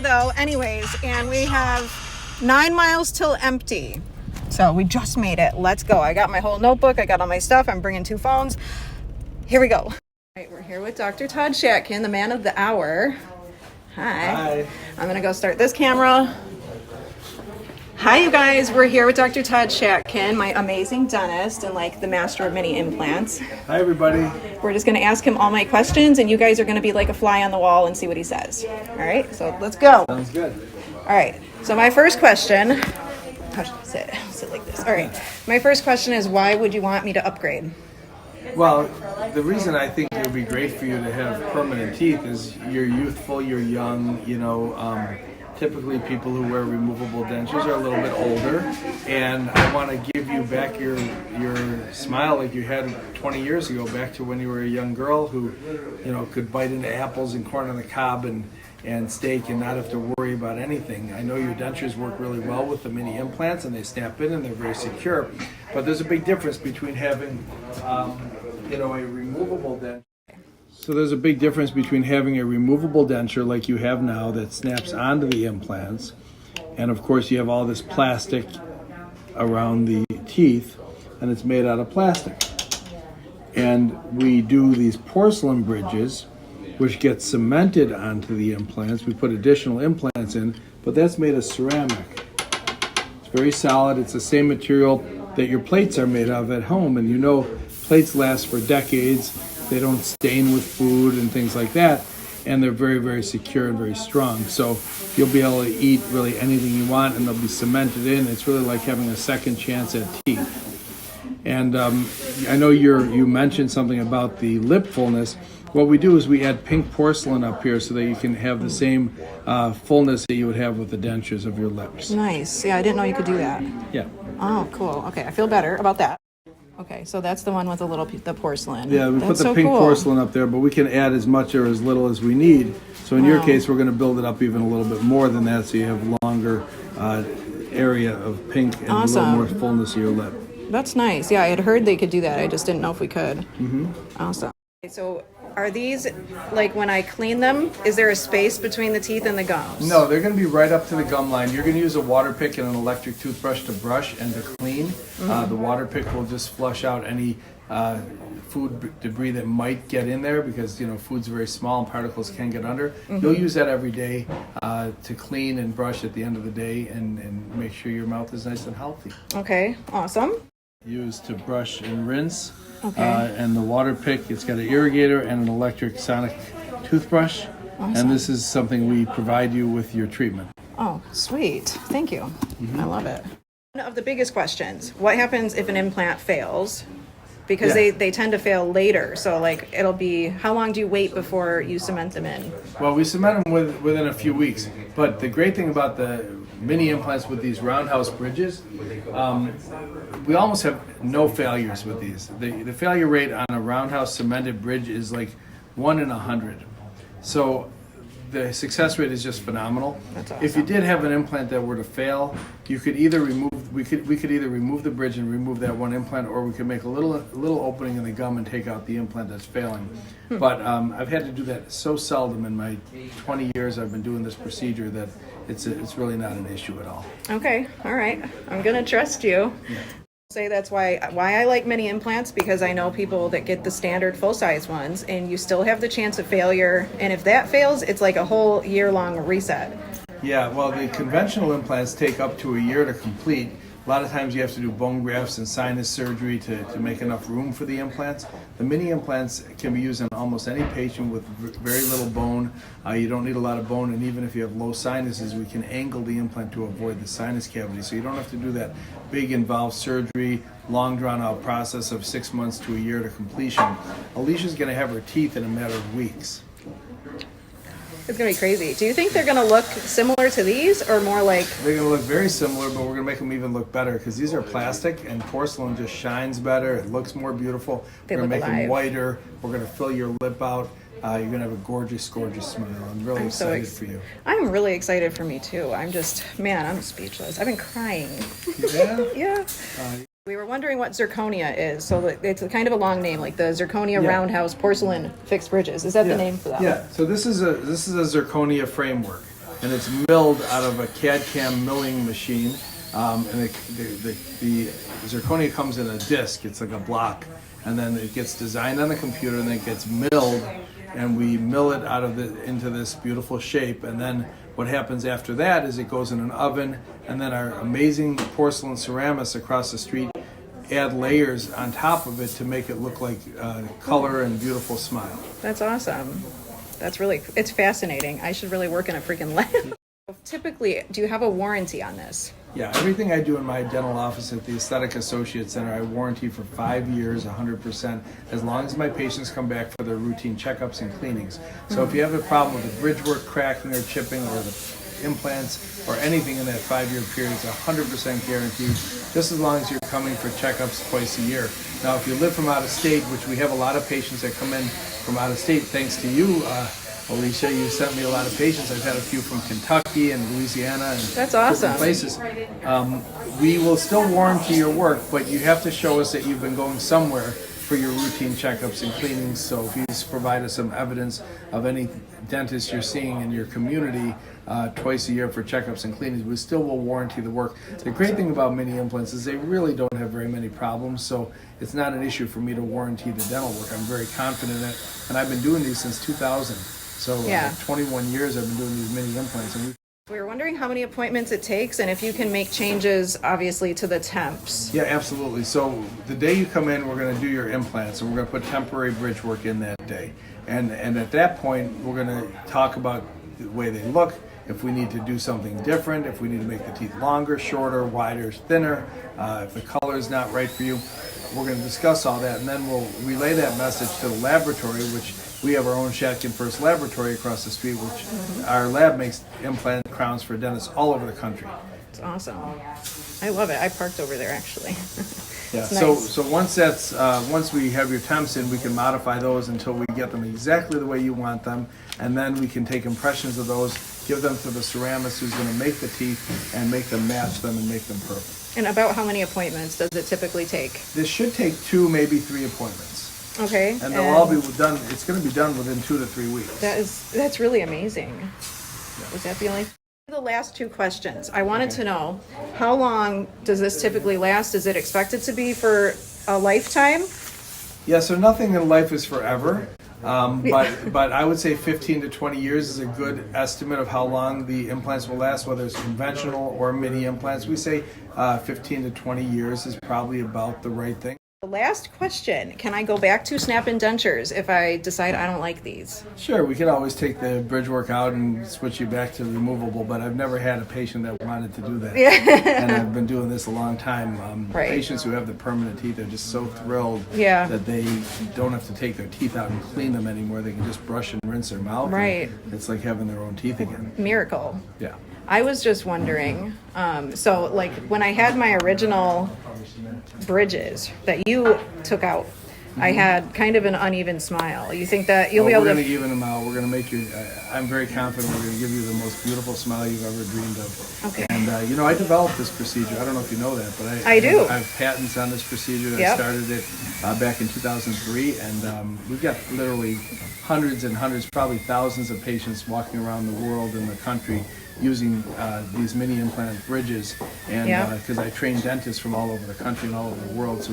though, anyways, and we have 9 miles till empty. So we just made it. Let's go. I got my whole notebook. I got all my stuff. I'm bringing 2 phones. Here we go. All right, we're here with Dr. Todd Shatkin, the man of the hour. Hi. I'm going to go start this camera. Hi, you guys. We're here with Dr. Todd Shatkin, my amazing dentist and like the master of many implants. Hi, everybody. We're just going to ask him all my questions, and you guys are going to be like a fly on the wall and see what he says. All right, so let's go. Sounds good. All right, so my first question, sit like this. All right, my first question is, why would you want me to upgrade? Well, the reason I think it would be great for you to have permanent teeth is you're youthful, you're young, typically people who wear removable dentures are a little bit older, and I want to give you back your smile like you had 20 years ago, back to when you were a young girl who, could bite into apples and corn on the cob and steak and not have to worry about anything. I know your dentures work really well with the mini implants, and they snap in and they're very secure, but there's a big difference between having a removable denture. So there's a big difference between having a removable denture like you have now that snaps onto the implants, and of course you have all this plastic around the teeth, and it's made out of plastic. And we do these porcelain bridges, which get cemented onto the implants. We put additional implants in, but that's made of ceramic. It's very solid. It's the same material that your plates are made of at home, and plates last for decades. They don't stain with food and things like that, and they're very, very secure and very strong. So you'll be able to eat really anything you want, and they'll be cemented in. It's really like having a second chance at teeth. And I know you mentioned something about the lip fullness. What we do is we add pink porcelain up here so that you can have the same fullness that you would have with the dentures of your lips. Nice. Yeah, I didn't know you could do that. Yeah. Oh, cool. Okay, I feel better about that. Okay, so that's the one with the porcelain. Yeah, we put the pink porcelain up there, but we can add as much or as little as we need. So in your case, we're going to build it up even a little bit more than that, so you have longer area of pink and a little more fullness of your lip. That's nice. Yeah, I had heard they could do that. I just didn't know if we could. Mm-hmm. Awesome. So are these, like when I clean them, is there a space between the teeth and the gums? No, they're going to be right up to the gum line. You're going to use a water pick and an electric toothbrush to brush and to clean. Mm-hmm. The water pick will just flush out any food debris that might get in there because, food's very small and particles can get under. Mm-hmm. You'll use that every day to clean and brush at the end of the day and make sure your mouth is nice and healthy. Okay, awesome. Use to brush and rinse. Okay. And the water pick, it's got an irrigator and an electric sonic toothbrush. Awesome. And this is something we provide you with your treatment. Oh, sweet. Thank you. Mm-hmm. I love it. One of the biggest questions, what happens if an implant fails? Because they tend to fail later. So it'll be, how long do you wait before you cement them in? Well, we cement them within a few weeks. But the great thing about the mini implants with these roundhouse bridges, we almost have no failures with these. The failure rate on a roundhouse cemented bridge is like 1 in 100. So the success rate is just phenomenal. That's awesome. If you did have an implant that were to fail, you could either we could either remove the bridge and remove that one implant, or we could make a little opening in the gum and take out the implant that's failing. But I've had to do that so seldom in my 20 years I've been doing this procedure that it's really not an issue at all. Okay, all right. I'm gonna trust you. Yeah. Say that's why I like mini implants, because I know people that get the standard full-size ones and you still have the chance of failure, and if that fails, it's like a whole year-long reset. Yeah, well, the conventional implants take up to a year to complete. A lot of times you have to do bone grafts and sinus surgery to make enough room for the implants. The mini implants can be used on almost any patient with very little bone. You don't need a lot of bone, and even if you have low sinuses, we can angle the implant to avoid the sinus cavity. So you don't have to do that big involved surgery, long drawn out process of 6 months to a year to completion. Alicia's going to have her teeth in a matter of weeks. It's going to be crazy. Do you think they're going to look similar to these, or more like... They're going to look very similar, but we're going to make them even look better, because these are plastic and porcelain just shines better. It looks more beautiful. They we're going to make alive. them whiter. We're going to fill your lip out. You're going to have a gorgeous, gorgeous smile. I'm really excited for you. I'm really excited for me, too. I'm speechless. I've been crying. Yeah? Yeah. We were wondering what zirconia is. So it's kind of a long name, like the Zirconia roundhouse porcelain fixed bridges. Is that the name for that? Yeah. So this is a zirconia framework. and it's milled out of a CAD/CAM milling machine. And the zirconia comes in a disc. It's like a block, and then it gets designed on the computer, and then it gets milled, and we mill it into this beautiful shape. And then what happens after that is it goes in an oven, and then our amazing porcelain ceramists across the street add layers on top of it to make it look like color and beautiful smile. That's awesome. It's fascinating. I should really work in a freaking lab. Typically, do you have a warranty on this? Yeah, everything I do in my dental office at the Aesthetic Associate Center, I warranty for 5 years, 100%, as long as my patients come back for their routine checkups and cleanings. So if you have a problem with the bridge work cracking or chipping or the implants or anything in that 5-year period, it's 100% guaranteed, just as long as you're coming for checkups twice a year. Now, if you live from out of state, which we have a lot of patients that come in from out of state, thanks to you, Alicia, you sent me a lot of patients. I've had a few from Kentucky and Louisiana and that's awesome. different places. We will still warranty your work, but you have to show us that you've been going somewhere for your routine checkups and cleanings. So if you just provide us some evidence of any dentist you're seeing in your community twice a year for checkups and cleanings, we still will warranty the work. The great thing about mini implants is they really don't have very many problems, so it's not an issue for me to warranty the dental work. I'm very confident in it, and I've been doing these since 2000. So 21 years I've been doing these mini implants. And we were wondering how many appointments it takes and if you can make changes, obviously, to the temps. Yeah, absolutely. So the day you come in, we're going to do your implants, and we're going to put temporary bridge work in that day. And at that point, we're going to talk about the way they look, if we need to do something different, if we need to make the teeth longer, shorter, wider, thinner, if the color is not right for you. We're going to discuss all that, and then we'll relay that message to the laboratory, which we have our own Shatkin First laboratory across the street, which our lab makes implant crowns for dentists all over the country. It's awesome. I love it. I parked over there, actually. Yeah. Nice. So once we have your temps in, we can modify those until we get them exactly the way you want them, and then we can take impressions of those, give them to the ceramist who's going to make the teeth and make them match them and make them perfect. And about how many appointments does it typically take? This should take 2, maybe 3 appointments. Okay. And they'll all be done. It's going to be done within 2 to 3 weeks. That's really amazing. Yeah. Was that the only? The last 2 questions. I wanted to know, how long does this typically last? Is it expected to be for a lifetime? Yeah. So nothing in life is forever. But I would say 15 to 20 years is a good estimate of how long the implants will last, whether it's conventional or mini implants. We say 15 to 20 years is probably about the right thing. The last question, can I go back to snap-in dentures if I decide I don't like these? Sure, we could always take the bridge work out and switch you back to removable, but I've never had a patient that wanted to do that. And I've been doing this a long time. Right. Patients who have the permanent teeth are just so thrilled that they don't have to take their teeth out and clean them anymore. They can just brush and rinse their mouth. Right. It's like having their own teeth again. Miracle. Yeah. I was just wondering, so like when I had my original bridges that you took out, I had kind of an uneven smile. You think that you'll be able to... We're going to even them out. We're going to make you... I'm very confident we're going to give you the most beautiful smile you've ever dreamed of. Okay. And, I developed this procedure. I don't know if you know that, but I do. I have patents on this procedure. I started it back in 2003, and we've got literally hundreds and hundreds, probably thousands of patients walking around the world and the country using these mini implant bridges, and because I train dentists from all over the country and all over the world,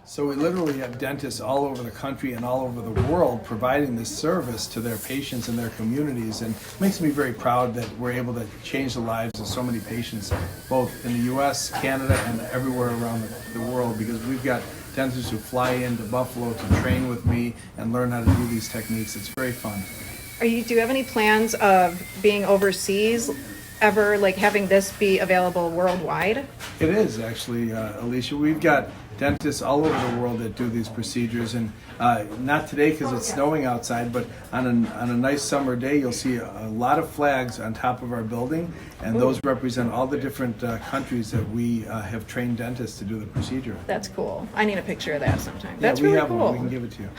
so we literally have dentists all over the country and all over the world providing this service to their patients and their communities, and it makes me very proud that we're able to change the lives of so many patients, both in the U.S., Canada, and everywhere around the world, because we've got dentists who fly into Buffalo to train with me and learn how to do these techniques. It's very fun. Do you have any plans of being overseas, ever, like having this be available worldwide? It is actually, Alicia. We've got dentists all over the world that do these procedures, and not today because it's snowing outside, but on a nice summer day you'll see a lot of flags on top of our building, and those represent all the different countries that we have trained dentists to do the procedure. That's cool. I need a picture of that sometime. Yeah, That's really have cool. one. We can give it to you.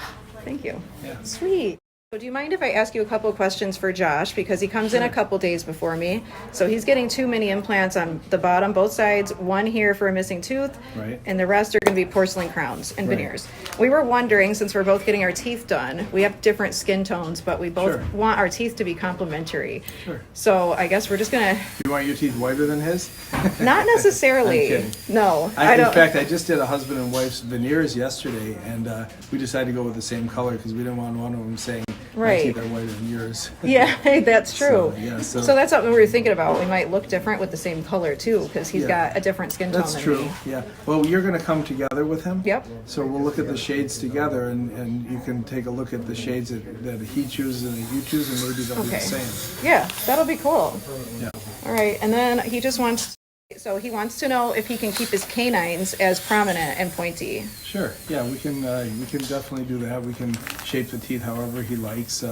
Thank you. Yeah. Sweet. So do you mind if I ask you a couple of questions for Josh, because he comes in a couple days before me. So he's getting 2 mini implants on the bottom, both sides, one here for a missing tooth, Right. and the rest are going to be porcelain crowns and Right. veneers. We were wondering, since we're both getting our teeth done, we have different skin tones, but we both Sure. want our teeth to be complementary. Sure. So I guess we're just going to, You want your teeth whiter than his? not necessarily. I'm kidding. No, In don't. fact, I just did a husband and wife's veneers yesterday, and we decided to go with the same color because we didn't want one of them saying Right. my teeth are whiter than yours. Yeah, that's true. So So that's something we were thinking about. We might look different with the same color too, because he's Yeah. got a different skin tone that's than true. me. Yeah. Well, you're going to come together with him. Yep. So we'll look at the shades together, and you can take a look at the shades that he chooses and that you choose, and maybe they'll be Okay. the same. Yeah, that'll be cool. Yeah. All right, and then he just wants, so he wants to know if he can keep his canines as prominent and pointy. Sure. Yeah, we can definitely do that. We can shape the teeth however he likes.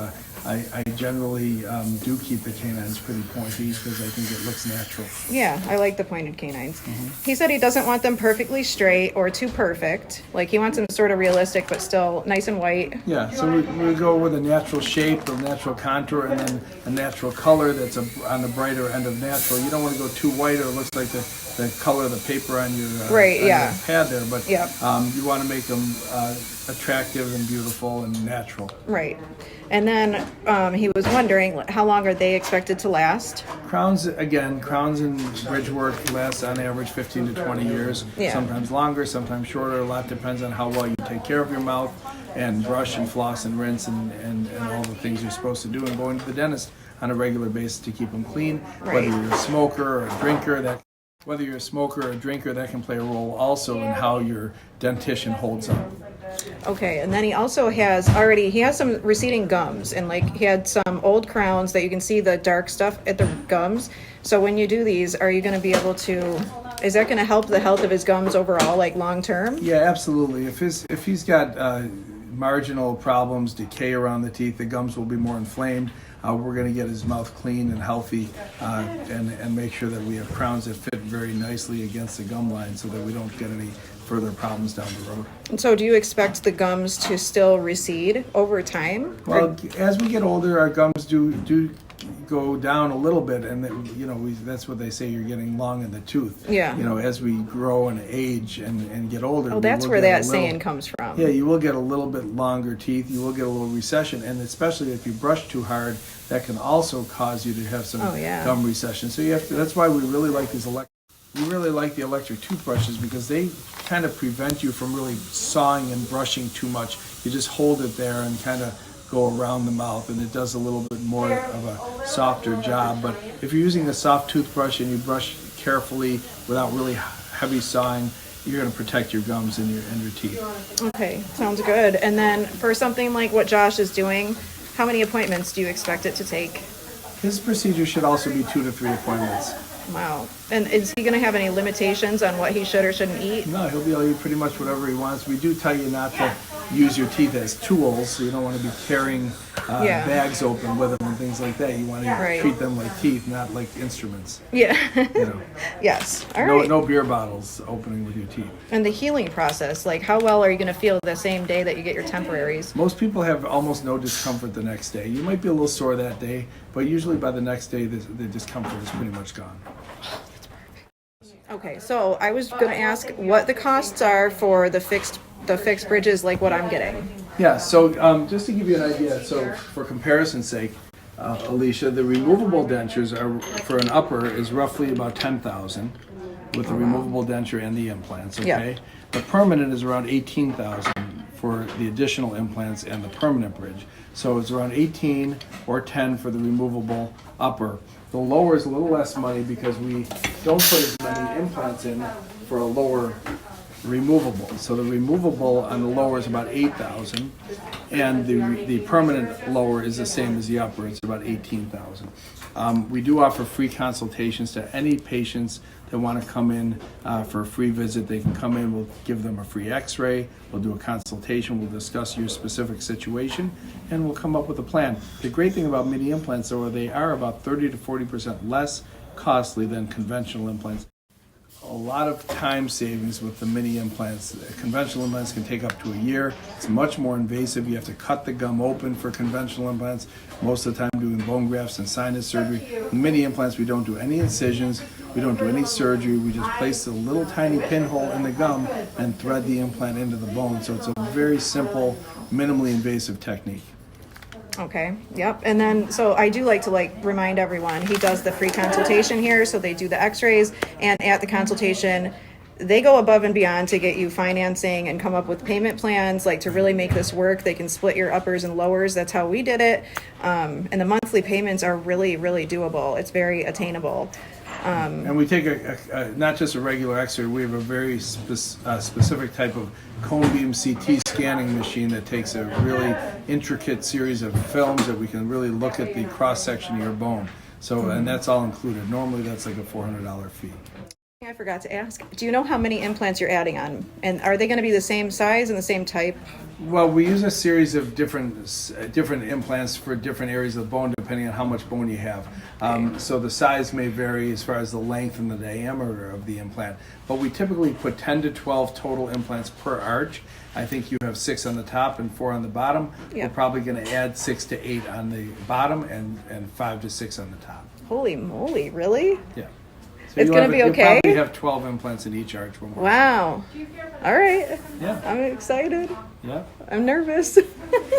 I generally do keep the canines pretty pointy because I think it looks natural. Yeah, I like the pointed canines. Mm-hmm. He said he doesn't want them perfectly straight or too perfect. Like he wants them sort of realistic, but still nice and white. Yeah, so we go with a natural shape, a natural contour, and then a natural color that's on the brighter end of natural. You don't want to go too white or it looks like the color of the paper on your, Right, on yeah. your pad there. But Yep. you want to make them attractive and beautiful and natural. Right. And then he was wondering how long are they expected to last? Crowns and bridge work last on average 15 to 20 years. Yeah. Sometimes longer, sometimes shorter. A lot depends on how well you take care of your mouth and brush and floss and rinse and all the things you're supposed to do, and going to the dentist on a regular basis to keep them clean. Right. Whether you're a smoker or a drinker, that can play a role also in how your dentition holds up. Okay, and then he also has some receding gums, and like he had some old crowns that you can see the dark stuff at the gums. So when you do these, are you going to be able to, is that going to help the health of his gums overall, like long term? Yeah, absolutely. If he's got marginal problems, decay around the teeth, the gums will be more inflamed. We're going to get his mouth clean and healthy, and make sure that we have crowns that fit very nicely against the gum line, so that we don't get any further problems down the road. And so do you expect the gums to still recede over time? Well, as we get older, our gums do go down a little bit, and that's what they say, you're getting long in the tooth. Yeah. As we grow and age and get older. Oh, that's where that saying comes from. Yeah, you will get a little bit longer teeth. You will get a little recession, and especially if you brush too hard, that can also cause you to have some gum recession. So that's why we really like these we really like the electric toothbrushes, because they kind of prevent you from really sawing and brushing too much. You just hold it there and kind of go around the mouth, and it does a little bit more of a softer job. But if you're using a soft toothbrush and you brush carefully without really heavy sawing, you're going to protect your gums and your teeth. Okay, sounds good. And then for something like what Josh is doing, how many appointments do you expect it to take? His procedure should also be 2 to 3 appointments. Wow. And is he going to have any limitations on what he should or shouldn't eat? No, he'll be able to eat pretty much whatever he wants. We do tell you not to use your teeth as tools, so you don't want to be carrying bags open with them and things like that. You want to treat them like teeth, not like instruments. Yeah. Yes. All right. No beer bottles opening with your teeth. And the healing process, like how well are you going to feel the same day that you get your temporaries? Most people have almost no discomfort the next day. You might be a little sore that day, but usually by the next day, the discomfort is pretty much gone. Okay, so I was going to ask what the costs are for the fixed bridges, like what I'm getting. Yeah, so just to give you an idea, so for comparison's sake, Alicia, the removable dentures are for an upper is roughly about $10,000 with the removable denture and the implants. Okay, Yeah. The permanent is around $18,000 for the additional implants and the permanent bridge. So it's around 18 or 10 for the removable upper. The lower is a little less money because we don't put as many implants in for a lower removable. So the removable on the lower is about 8,000, and the permanent lower is the same as the upper. It's about 18,000. We do offer free consultations to any patients that want to come in for a free visit. They can come in. We'll give them a free X-ray. We'll do a consultation. We'll discuss your specific situation, and we'll come up with a plan. The great thing about mini implants, though, are they are about 30 to 40% less costly than conventional implants. a lot of time savings with the mini implants. Conventional implants can take up to a year. It's much more invasive. You have to cut the gum open for conventional implants, most of the time doing bone grafts and sinus surgery. The mini implants, we don't do any incisions, we don't do any surgery. We just place a little tiny pinhole in the gum and thread the implant into the bone. So it's a very simple, minimally invasive technique. Okay. Yep. And then, so I do like to remind everyone, he does the free consultation here. So they do the x-rays, and at the consultation, they go above and beyond to get you financing and come up with payment plans, to really make this work. They can split your uppers and lowers. That's how we did it. And the monthly payments are really, really doable. It's very attainable. And we take not just a regular x-ray, we have a very specific type of cone beam CT scanning machine that takes a really intricate series of films that we can really look at the cross-section of your bone. So, and that's all included. Normally that's like a $400 fee. I forgot to ask, do you know how many implants you're adding on? And are they going to be the same size and the same type? Well, we use a series of different implants for different areas of the bone, depending on how much bone you have. So the size may vary as far as the length and the diameter of the implant. But we typically put 10 to 12 total implants per arch. I think you have 6 on the top and 4 on the bottom. Yeah. We're probably going to add 6 to 8 on the bottom and 5 to 6 on the top. Holy moly, really? Yeah. So It's going to be okay? You'll probably have 12 implants in each arch. Wow. All right. Yeah. I'm excited. Yeah. I'm nervous.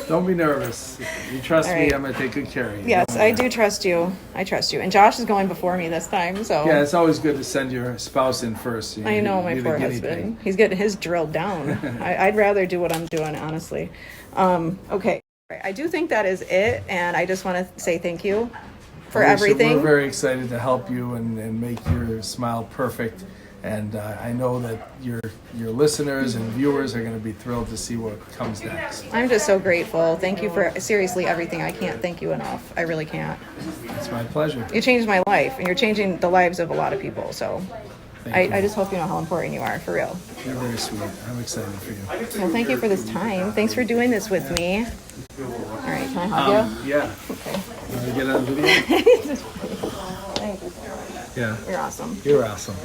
Don't be nervous. You trust All me, right. I'm going to take good care of you. Yes, I do trust you. I trust you. And Josh is going before me this time, so. Yeah, it's always good to send your spouse in first. I know, my You're the poor guinea husband. pig. He's getting his drilled down. I'd rather do what I'm doing, honestly. Okay. I do think that is it, and I just want to say thank you for everything. We're very excited to help you and make your smile perfect. And I know that your listeners and viewers are going to be thrilled to see what comes next. I'm just so grateful. Thank you for seriously everything. I can't thank you enough. I really can't. It's my pleasure. You changed my life, and you're changing the lives of a lot of people. So Thank you. I just hope you know how important you are, for real. You're very sweet. I'm excited for you. Well, thank you for this time. Thanks for doing this with me. All right, can I hug you? Yeah. Okay. Want to get on video? Thank you. Yeah. You're awesome. You're awesome.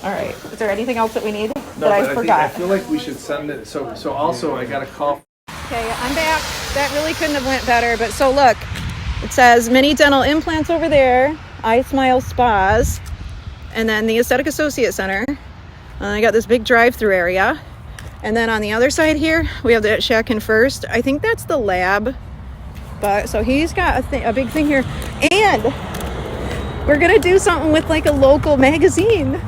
All right. Is there anything else that we need No, that but I forgot? I feel like we should send it. So also I got a call. Okay, I'm back. That really couldn't have went better. But so look, it says mini dental implants over there, I Smile Spas, and then the Aesthetic Associate Center. I got this big drive-through area. And then on the other side here, we have the Shatkin First. I think that's the lab. But so he's got a big thing here. And we're going to do something with a local magazine.